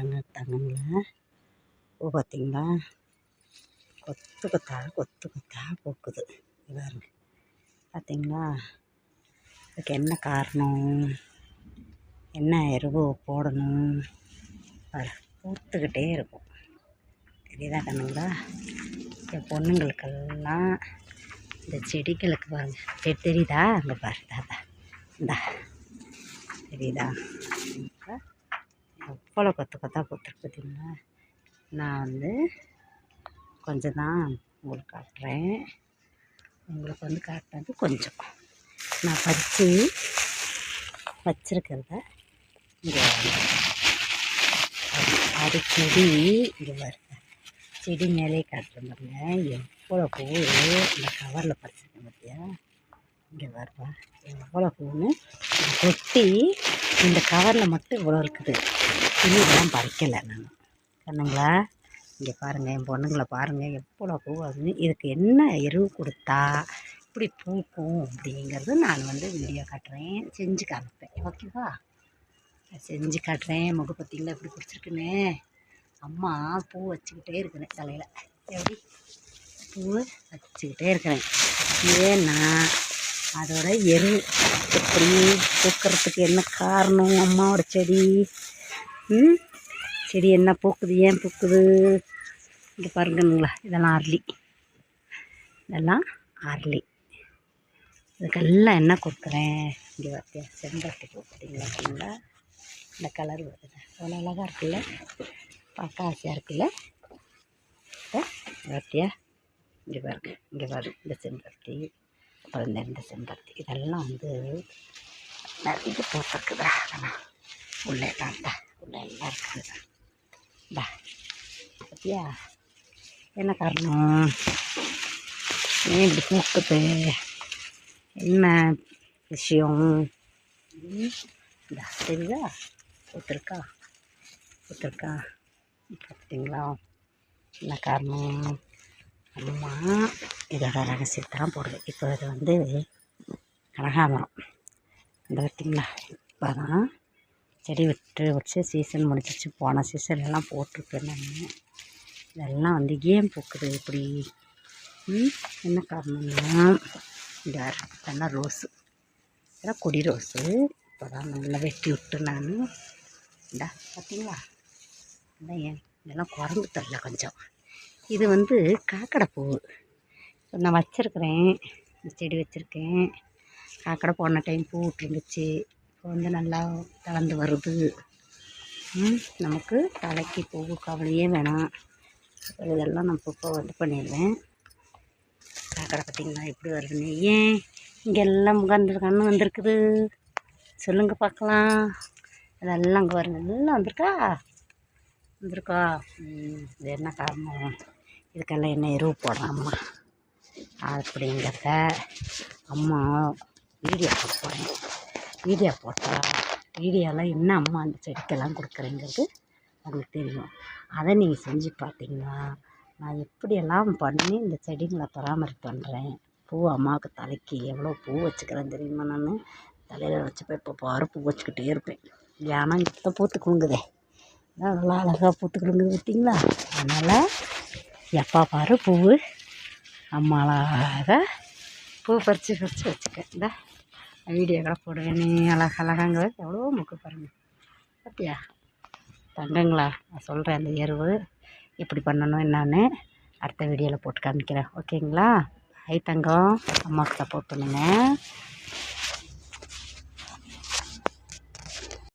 பாருங்கள் தங்கங்கள பூ பார்த்திங்களா, கொத்து கொத்தா பூக்குது பாருங்க. பார்த்திங்களா, அதுக்கு என்ன காரணம், என்ன எருவு போடணும் பாரு, பூத்துக்கிட்டே இருக்கும். தெரியுதா கண்ணுங்களா? என் பொண்ணுங்களுக்கெல்லாம் இந்த செடிகளுக்கு பாருங்க, தெரியுதா? அங்கே பாரு தாத்தா, இந்தா தெரியுதா? எவ்வளோ கொத்தா பூத்துருக்கு பார்த்தீங்களா. நான் கொஞ்சம் தான் உங்களுக்கு காட்டுறேன். உங்களுக்கு காட்டினது கொஞ்சம். நான் பறித்து வச்சுருக்கிறத இங்கே அது செடி இங்கே வருங்க, செடி மேலே காட்டுறேன் பாருங்க. எவ்வளோ பூ இந்த கவரில் பறிச்சிருக்கேன் பார்த்தியா? இங்கே வருவா எவ்வளோ பூன்னு கொட்டி இந்த கவரில் மட்டும் இவ்வளோ இருக்குது. இதெல்லாம் பறிக்கலை நான் கண்ணுங்களா. இங்கே பாருங்கள், என் பொண்ணுங்களை பாருங்கள் எவ்வளோ பூ ஆகுதுன்னு. இதுக்கு என்ன எருவு கொடுத்தா இப்படி பூக்கும் அப்படிங்கிறது நான் வீடியோ காட்டுறேன், செஞ்சு காமிப்பேன். ஓகேவா? செஞ்சு காட்டுறேன். முகப்பத்திங்களா எப்படி பிடிச்சிருக்குன்னு. அம்மா பூ வச்சுக்கிட்டே இருக்கிறேன் தலையில், எப்படி பூ வச்சுக்கிட்டே இருக்கிறேன். ஏன்னா அதோட எருவு எப்படி பூக்கிறதுக்கு என்ன காரணம், அம்மாவோட செடி செடி என்ன பூக்குது, ஏன் பூக்குது. இங்கே பாருங்கங்களா, இதெல்லாம் அரளி. இதுக்கெல்லாம் என்ன கொடுக்குறேன், இங்கே பார்த்தியா செம்பருத்தி பூ பார்த்தீங்களா? இந்த கலர் வருது, அவ்வளோ அழகாக இருக்குல்ல, பார்க்க ஆசையாக இருக்குல்ல. பார்த்தியா? இங்கே பாருங்க, இந்த செம்பருத்தி, அப்புறம் இந்த செம்பருத்தி, இதெல்லாம் நிறைய பூத்துருக்குதா. அதெல்லாம் உள்ளே எல்லாம் இருக்குது. பார்த்தியா? என்ன காரணம், ஏன் இப்படி பூக்குது, என்ன விஷயம்? தெரியுதா? பூத்துருக்கா பார்த்தீங்களா? என்ன காரணம்? அம்மா இதோட ரகசியத்தான் போடுது. இப்போ இது கனகாமரம், இந்த பார்த்தீங்களா, இப்போ தான் செடி வச்சு சீசன் முடிச்சிச்சு. போன சீசன்லாம் போட்டிருக்கேன் நான். இதெல்லாம் ஏன் பூக்குது இப்படி, என்ன காரணம்னா, இதெல்லாம் ரோஸு, இதெல்லாம் கொடி ரோஸு. இப்போ தான் நல்லா வெட்டி விட்டு நான் பார்த்தீங்களா, ஏன் இதெல்லாம் குறைந்து தரல கொஞ்சம். இது காக்கடை பூ. இப்போ நான் வச்சுருக்கிறேன், இந்த செடி வச்சுருக்கேன். காக்கடை போன டைம் பூ விட்டுருந்துச்சு. இப்போ நல்லா தளர்ந்து வருது. நமக்கு தலைக்கு பூ கவலையே வேணாம். இதெல்லாம் நான் இப்போ பண்ணிடுவேன். காக்கடை பார்த்திங்களா எப்படி வருதுன்னு. ஏன் இங்கெல்லாம் கண்ணு வந்திருக்குது சொல்லுங்கள் பார்க்கலாம். அதெல்லாம் அங்கே வருங்க, எல்லாம் வந்திருக்கா. இது என்ன காரணம், இதுக்கெல்லாம் என்ன எருவு போடுறாம்மா அப்படிங்கிறத அம்மா வீடியோ போடுறேன். வீடியோ போட்டால் வீடியோலாம் என்ன அம்மா அந்த செடிக்கெல்லாம் கொடுக்குறேங்கிறது உங்களுக்கு தெரியும். அதை நீங்கள் செஞ்சு பார்த்தீங்கன்னா நான் எப்படியெல்லாம் பண்ணி இந்த செடிங்களை பராமரிப்பு பண்ணுறேன். பூ அம்மாவுக்கு தலைக்கு எவ்வளோ பூ வச்சுக்கிறேன் தெரியுமா. நான் தலையில் வச்சுப்பேன், இப்போ பாரு பூ வச்சுக்கிட்டே இருப்பேன். ஏன்னா இப்போ பூத்து குலுங்குதே, நல்லா அழகாக பூத்து குலுங்குது பார்த்தீங்களா. அதனால் எப்போ பாரு பூ அம்மா அழகாக பூ பறித்து வச்சுக்கேன். இந்த வீடியோ கூட போடுவேன். நீ அழகாங்க எவ்வளோ முக்கு பாருங்கள் பார்த்தியா தங்கங்களா. நான் சொல்கிறேன், அந்த எருவு எப்படி பண்ணணும் என்னான்னு அடுத்த வீடியோவில் போட்டு காமிக்கிறேன். ஓகேங்களா? ஹை தங்கம், அம்மாவுக்கு சப்போர்ட் பண்ணுங்கள்.